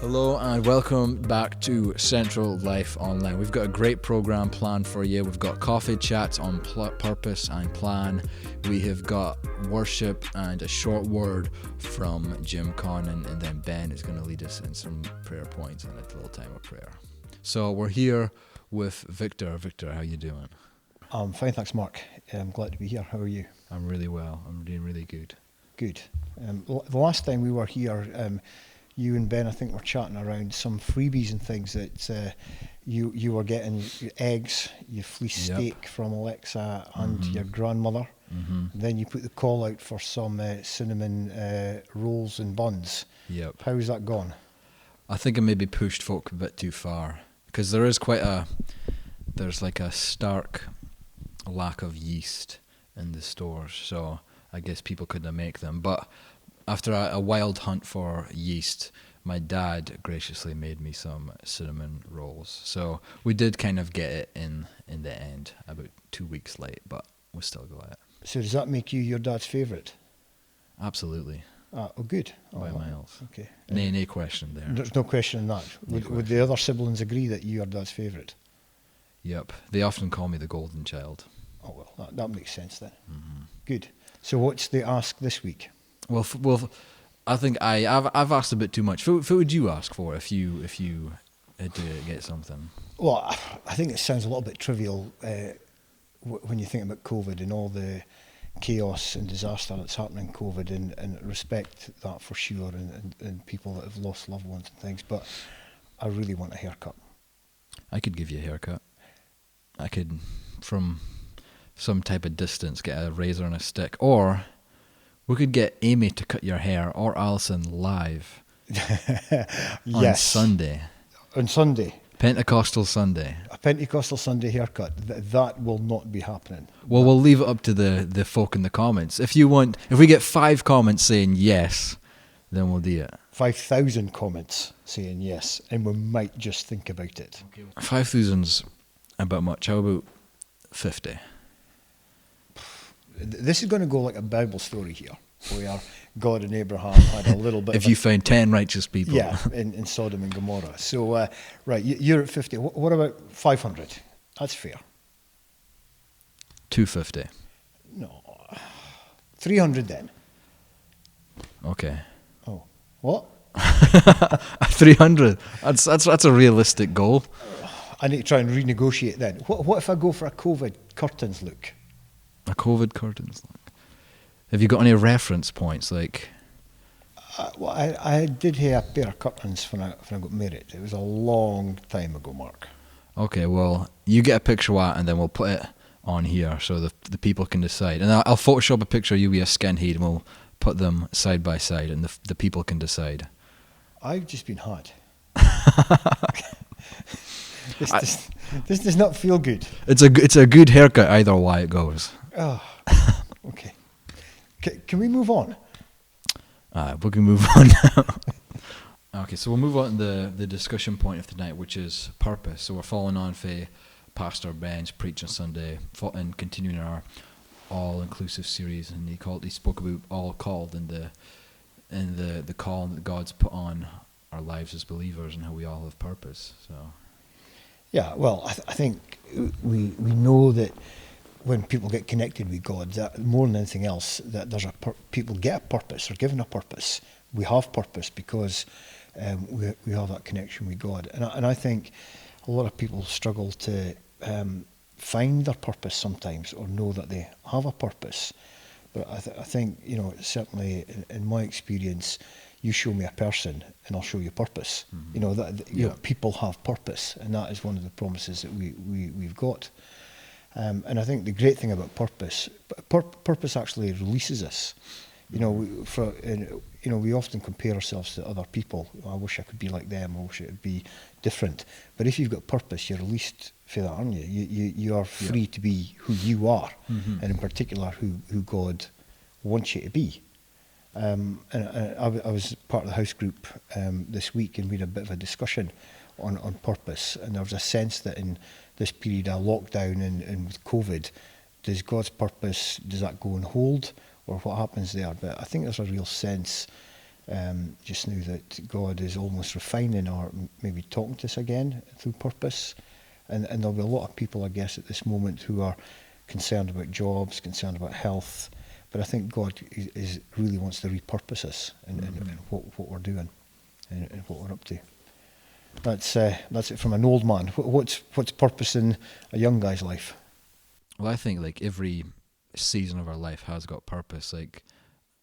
Hello and welcome back to Central Life Online. We've got a great program planned for you. We've got coffee chats on purpose and plan. We have got worship and a short word from Jim Connon, and then Ben is going to lead us in some prayer points and a little time of prayer. So we're here with Victor. Victor, how you doing? I'm fine, thanks, Mark. I'm glad to be here. How are you? I'm really well. I'm doing really good. Good. The last time we were here, you and Ben, I think, were chatting around some freebies and things that you were getting eggs, you fleeced steak from Alexa and your grandmother. Mm-hmm. Then you put the call out for some cinnamon rolls and buns. Yep. How's that gone? I think it maybe pushed folk a bit too far because there is there's like a stark lack of yeast in the stores, so I guess people couldn't make them. But after a wild hunt for yeast, my dad graciously made me some cinnamon rolls. So we did kind of get it in the end, about 2 weeks late, but we still got it. So does that make you your dad's favourite? Absolutely. Oh, good. By miles. Okay. No question there. There's no question in that. Would the other siblings agree that you are dad's favourite? Yep. They often call me the golden child. Oh, well, that makes sense then. Mm-hmm. Good. So what's the ask this week? Well, I think I've asked a bit too much. What would you ask for if you had to get something? Well, I think it sounds a little bit trivial when you think about COVID and all the chaos and disaster that's happening in COVID, and respect that for sure, and people that have lost loved ones and things. But I really want a haircut. I could give you a haircut. I could, from some type of distance, get a razor and a stick, or we could get Amy to cut your hair, or Alison live on Sunday. On Sunday. Pentecostal Sunday. A Pentecostal Sunday haircut. That will not be happening. Well, we'll leave it up to the folk in the comments. If we get 5 comments saying yes, then we'll do it. 5,000 comments saying yes, and we might just think about it. 5,000's about much. How about 50? This is going to go like a Bible story here, where God and Abraham had a little bit if you found 10 righteous people. Yeah, in Sodom and Gomorrah. So, right, you're at 50. What about 500? That's fair. 250. No. 300 then. Okay. Oh, what? 300. That's a realistic goal. I need to try and renegotiate then. What if I go for a COVID curtains look? A COVID curtains look. Have you got any reference points? Like, well, I did have a pair of curtains when I got married. It was a long time ago, Mark. Okay, well, you get a picture of that, and then we'll put it on here so the people can decide. And I'll Photoshop a picture of you with a skinhead, and we'll put them side by side, and the people can decide. I've just been had. This does not feel good. It's a good haircut either way it goes. Oh, okay. Can we move on? We can move on now. Okay, so we'll move on to the discussion point of tonight, which is purpose. So we're following on for Pastor Ben's Preaching Sunday and continuing our all-inclusive series, and he spoke about all called and the call that God's put on our lives as believers and how we all have purpose. So. Yeah, well, I think we know that when people get connected with God, that more than anything else, that there's people get a purpose, or given a purpose. We have purpose because we have that connection with God, and I think a lot of people struggle to find their purpose sometimes, or know that they have a purpose. But I think certainly in my experience, you show me a person and I'll show you purpose. Mm-hmm. People have purpose, and that is one of the promises that we've got. And I think the great thing about purpose actually releases us. We often compare ourselves to other people. I wish I could be like them. I wish it would be different. But if you've got purpose, you're released for that, aren't you? You are free to be who you are, and in particular who God wants you to be. And I was part of the house group this week, and we had a bit of a discussion on purpose. And there was a sense that in this period of lockdown and with COVID, does God's purpose, does that go on hold, or what happens there? But I think there's a real sense just knew that God is almost refining or maybe talking to us again through purpose. And there'll be a lot of people, I guess, at this moment who are concerned about jobs, concerned about health. But I think God really wants to repurpose us in what we're doing and what we're up to. That's it from an old man. What's purpose in a young guy's life? Well, I think like every season of our life has got purpose. Like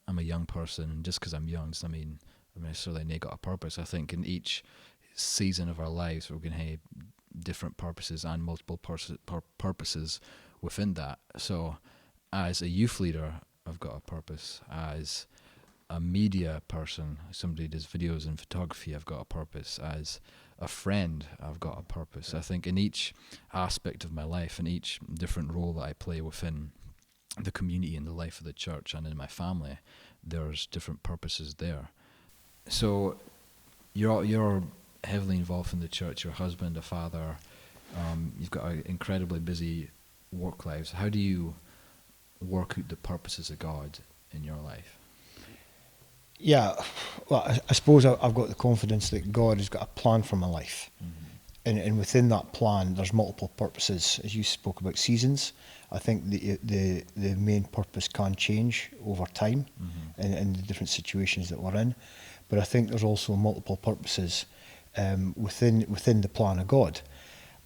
I'm a young person, just because I'm young doesn't mean I'm necessarily got a purpose. I think in each season of our lives, we're going to have different purposes and multiple purposes within that. So, as a youth leader, I've got a purpose. As a media person, somebody who does videos and photography, I've got a purpose. As a friend, I've got a purpose. I think in each aspect of my life, in each different role that I play within the community and the life of the church and in my family, there's different purposes there. So you're heavily involved in the church. Your husband, a father. You've got an incredibly busy work lives. How do you work out the purposes of God in your life? Yeah, well, I suppose I've got the confidence that God has got a plan for my life. And within that plan, there's multiple purposes. As you spoke about seasons, I think the main purpose can change over time in the different situations that we're in. But I think there's also multiple purposes within the plan of God.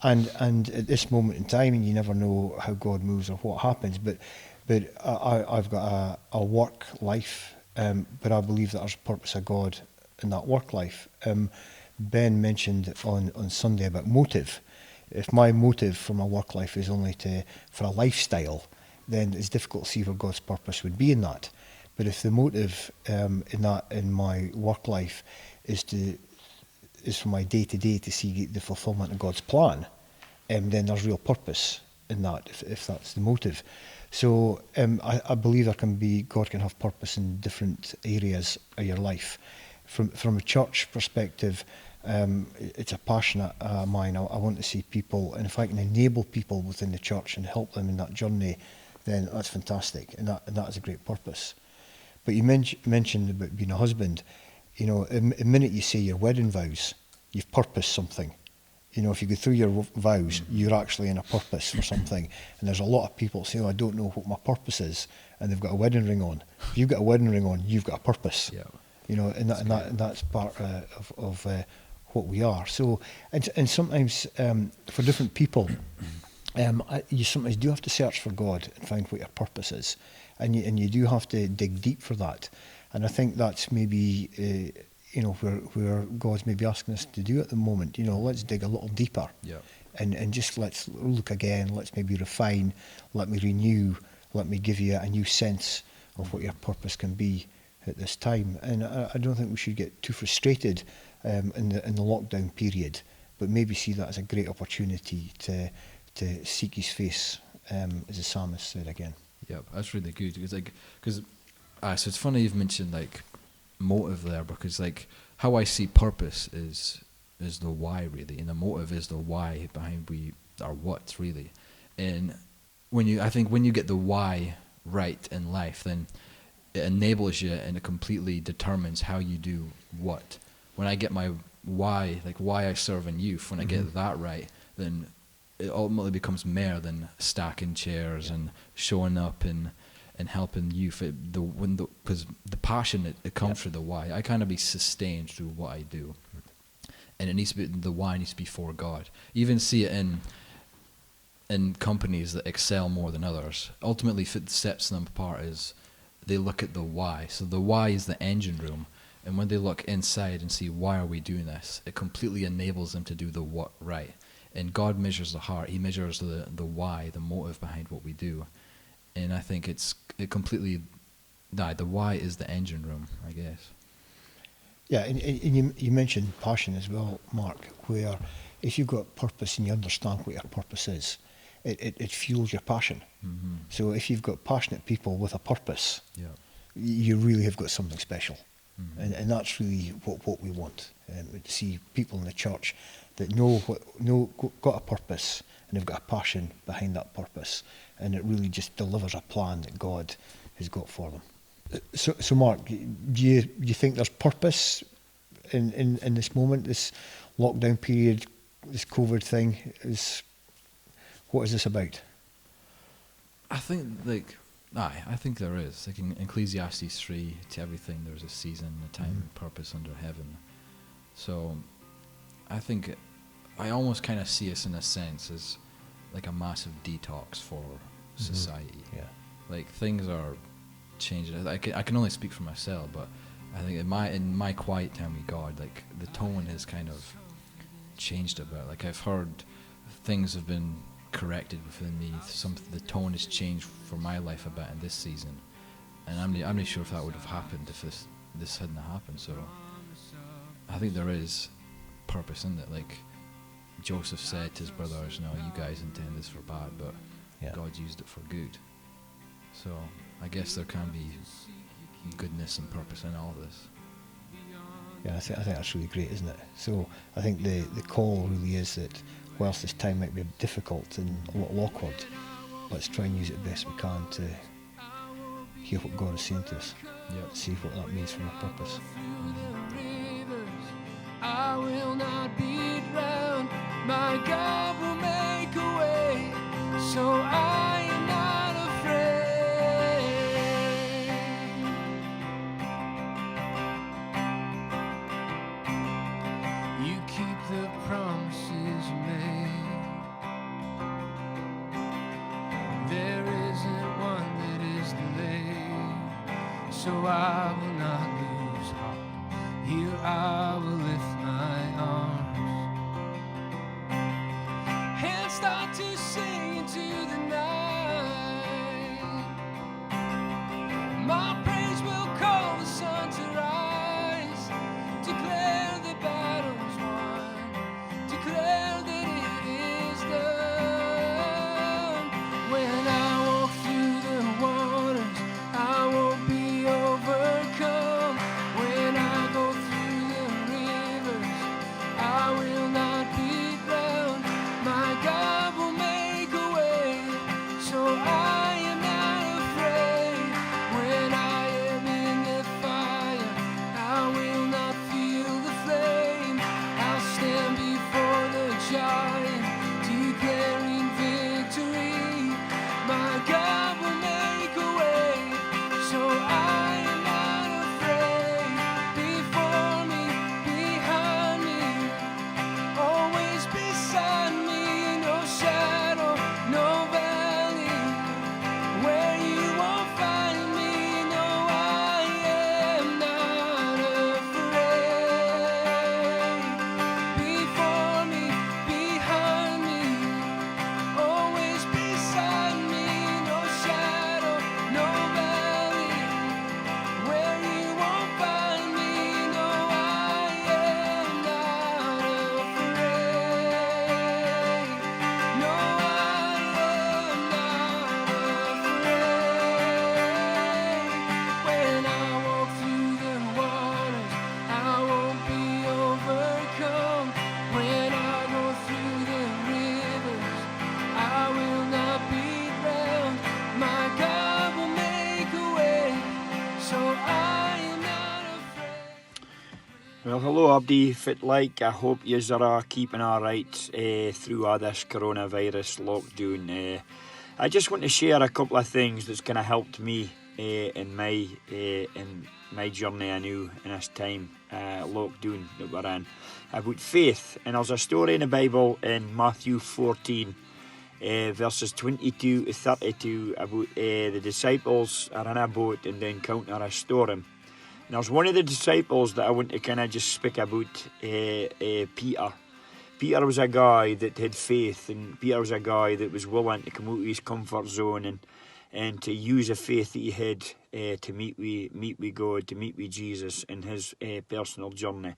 And at this moment in time, and you never know how God moves or what happens, but I've got a work life, but I believe that there's a purpose of God in that work life. Ben mentioned on Sunday about motive. If my motive for my work life is only for a lifestyle, then it's difficult to see where God's purpose would be in that. But if the motive in my work life is for my day to day to see the fulfilment of God's plan, then there's real purpose in that. If that's the motive, so I believe God can have purpose in different areas of your life. From a church perspective, it's a passion of mine. I want to see people, and if I can enable people within the church and help them in that journey, then that's fantastic, and that is a great purpose. But you mentioned about being a husband. You know, the minute you say your wedding vows, you've purposed something. You know, if you go through your vows, you're actually in a purpose for something. And there's a lot of people say, "Oh, I don't know what my purpose is," and they've got a wedding ring on. If you've got a wedding ring on, you've got a purpose. Yeah. You know, and that's part of what we are. So, and sometimes for different people, you sometimes do have to search for God and find what your purpose is, and you do have to dig deep for that. And I think that's maybe where God's maybe asking us to do at the moment. You know, let's dig a little deeper, and just let's look again. Let's maybe refine. Let me renew. Let me give you a new sense of what your purpose can be at this time. And I don't think we should get too frustrated in the lockdown period, but maybe see that as a great opportunity to seek His face, as the psalmist said again. Yeah, that's really good. So it's funny you've mentioned like motive there, because like how I see purpose is the why really, and the motive is the why behind our what really. And when you get the why right in life, then it enables you and it completely determines how you do what. When I get my why, like why I serve in youth, when I get that right, then it ultimately becomes more than stacking chairs and showing up and helping youth. Because the passion it comes through the why. I kind of be sustained through what I do, and it needs to be, the why needs to be for God. You even see it in companies that excel more than others. Ultimately, what sets them apart is they look at the why. So the why is the engine room, and when they look inside and see why are we doing this, it completely enables them to do the what right. And God measures the heart. He measures the why, the motive behind what we do. And I think the why is the engine room, I guess. Yeah, and you mentioned passion as well, Mark, where if you've got purpose and you understand what your purpose is, it fuels your passion. Mm-hmm. So if you've got passionate people with a purpose, Yeah. you really have got something special. Mm-hmm. And that's really what we want, to see people in the church that got a purpose and have got a passion behind that purpose, and it really just delivers a plan that God has got for them. So Mark, do you think there's purpose in this moment, this lockdown period, this COVID thing? What is this about? I think I think there is. Like in Ecclesiastes 3, to everything there's a season, a time, and purpose under heaven. So I think I almost kind of see us in a sense as like a massive detox for society. Yeah. Like things are changing. I can only speak for myself, but I think in my quiet time with God, like the tone has kind of changed a bit. Like I've heard things have been corrected within me. The tone has changed for my life a bit in this season, and I'm not sure if that would have happened if this hadn't happened. So I think there is purpose in it. Like Joseph said to his brothers, "No, you guys intend this for bad, but God used it for good." So I guess there can be goodness and purpose in all this. Yeah, I think that's really great, isn't it? So I think the call really is that whilst this time might be difficult and a little awkward, let's try and use it the best we can to hear what God is saying to us. Yep. See what that means for our purpose. I will not be drowned. My God will make a way, so I am not afraid. You keep the promises you made. There isn't one that is delayed, so I will not lose heart. Here I will lift my arms and start to sing into the night. My praise will call the sun to rise, declare the battle's won, declare that it is done. When I walk through the waters, I won't be overcome. When I go through the rivers, I will not be drowned. My God will make a way, so I am not afraid. When I am in the fire, I will not feel the flame. I'll stand before the giant, declaring victory. My God will make a way, so I am not afraid. Before me, behind me, always beside me. No shadow, no valley, where you won't find me. No, I am not afraid. Before me, behind me, always beside me. No shadow, no valley, where you won't find me. No, I am not afraid. No, I am not afraid. When I walk through the waters, I won't be overcome. When I go through the rivers, I will not be drowned. My God will make a way, so I am not afraid. Well, hello everybody, fit like, I hope yous are keeping alright through all this coronavirus lockdown. I just want to share a couple of things that's kind of helped me in my journey anew in this time lockdown that we're in, about faith. And there's a story in the Bible in Matthew 14 verses 22 to 32 about the disciples are in a boat and they encounter a storm. And there's one of the disciples that I want to kind of just speak about, Peter. Peter was a guy that had faith, and Peter was a guy that was willing to come out of his comfort zone and to use the faith that he had to meet with God, to meet with Jesus in his personal journey.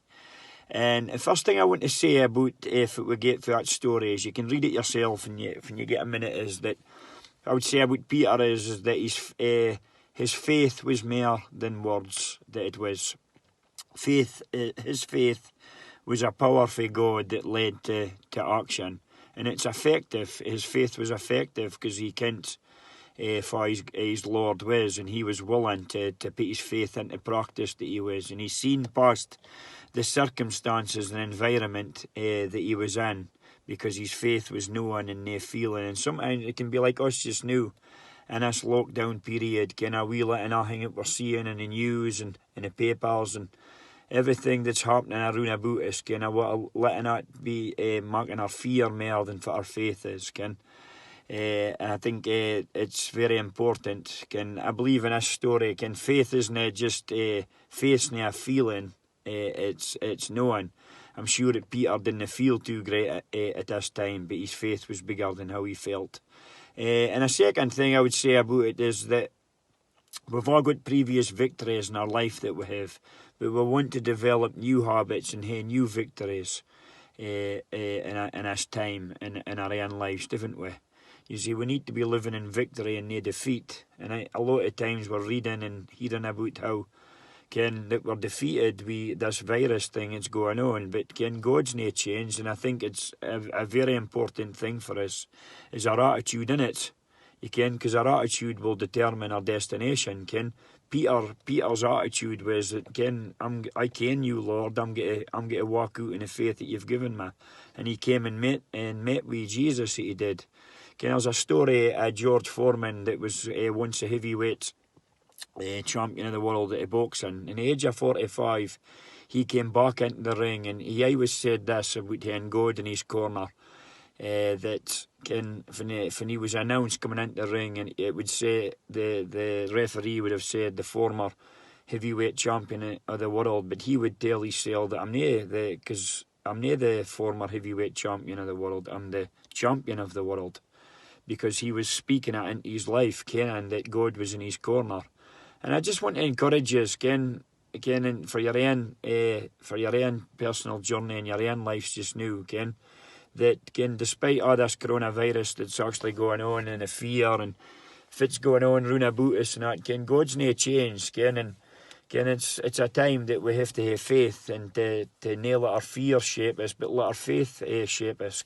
And the first thing I want to say about if we get to that story is, you can read it yourself when you get a minute, is that I would say about Peter is that his faith was more than words, that it was faith. His faith was a power for God that led to action, and it's effective. His faith was effective because he can't for his Lord was, and he was willing to put his faith into practice that he was, and he's seen past the circumstances and environment that he was in, because his faith was knowing and no feeling. And sometimes it can be like us just now in this lockdown period, kind of we letting everything that we're seeing in the news and in the papers and everything that's happening around about us, kind of letting that be making our fear more than what our faith is, and I think it's very important. I believe in this story, faith isn't just faith's not a feeling, it's knowing. I'm sure that Peter didn't feel too great at this time, but his faith was bigger than how he felt. And a second thing I would say about it is that we've all got previous victories in our life that we have, but we want to develop new habits and have new victories in this time in our own lives, don't we? You see, we need to be living in victory and no defeat. And a lot of times we're reading and hearing about how that we're defeated with this virus thing that's going on, but God's no changed, and I think it's a very important thing for us is our attitude in it. You because our attitude will determine our destination. Peter's attitude was that I ken you, Lord. I'm going to walk out in the faith that you've given me, and he came and met with Jesus. He did. There's a story of George Foreman that was once a heavyweight champion of the world at boxing. In the age of 45, he came back into the ring, and he always said this about having God in his corner. That when he was announced coming into the ring, and it would say the referee would have said the former heavyweight champion of the world, but he would tell himself that I'm not the former heavyweight champion of the world, I'm the champion of the world, because he was speaking it into his life, and that God was in his corner. And I just want to encourage you, for your own personal journey and your own lives just now, that despite all this coronavirus that's actually going on, and the fear and fits going on round about us and that, God's no changed, and it's a time that we have to have faith and to nail let our fear shape us, but let our faith shape us,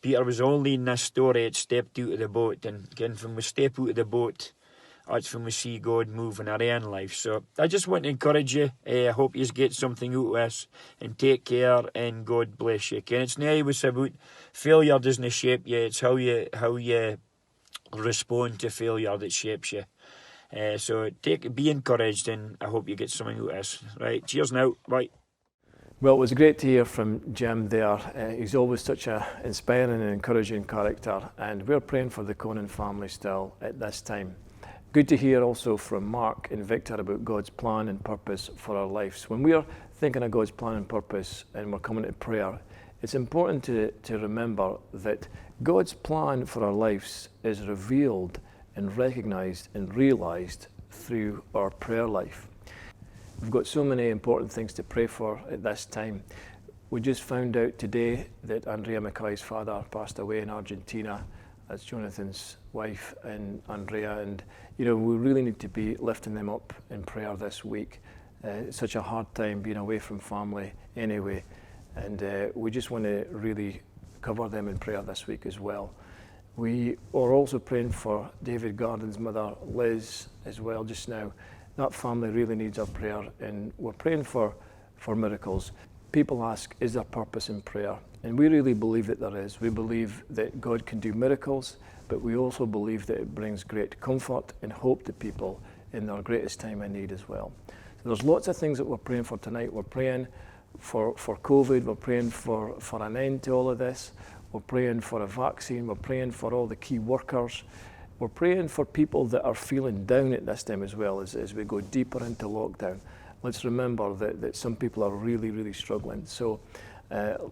Peter was only in this story that stepped out of the boat, and when we step out of the boat, that's when we see God move in our own life. So I just want to encourage you. I hope you get something out of this, and take care, and God bless you. It's not always about failure doesn't shape you. It's how you respond to failure that shapes you. So be encouraged, and I hope you get something out of this. Right, cheers now. Bye. Well, it was great to hear from Jim there. He's always such an inspiring and encouraging character, and we're praying for the Conan family still at this time. Good to hear also from Mark and Victor about God's plan and purpose for our lives. When we are thinking of God's plan and purpose and we're coming to prayer, it's important to remember that God's plan for our lives is revealed and recognised and realised through our prayer life. We've got so many important things to pray for at this time. We just found out today that Andrea Mackay's father passed away in Argentina. That's Jonathan's wife and Andrea, and we really need to be lifting them up in prayer this week. It's such a hard time being away from family anyway, and we just want to really cover them in prayer this week as well. We are also praying for David Garden's mother Liz as well just now. That family really needs our prayer, and we're praying for miracles. People ask, is there purpose in prayer? And we really believe that there is. We believe that God can do miracles, but we also believe that it brings great comfort and hope to people in their greatest time of need as well. So there's lots of things that we're praying for tonight. We're praying for COVID. We're praying for an end to all of this. We're praying for a vaccine. We're praying for all the key workers. We're praying for people that are feeling down at this time as well as we go deeper into lockdown. Let's remember that some people are really, really struggling. So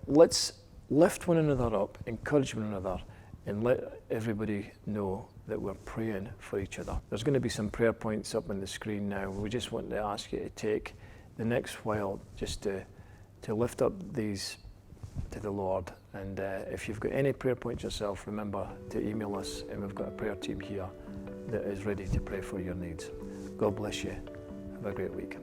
let's lift one another up, encourage one another, and let everybody know that we're praying for each other. There's going to be some prayer points up on the screen now. We just want to ask you to take the next while just to lift up these to the Lord. And if you've got any prayer points yourself, remember to email us, and we've got a prayer team here that is ready to pray for your needs. God bless you. Have a great week.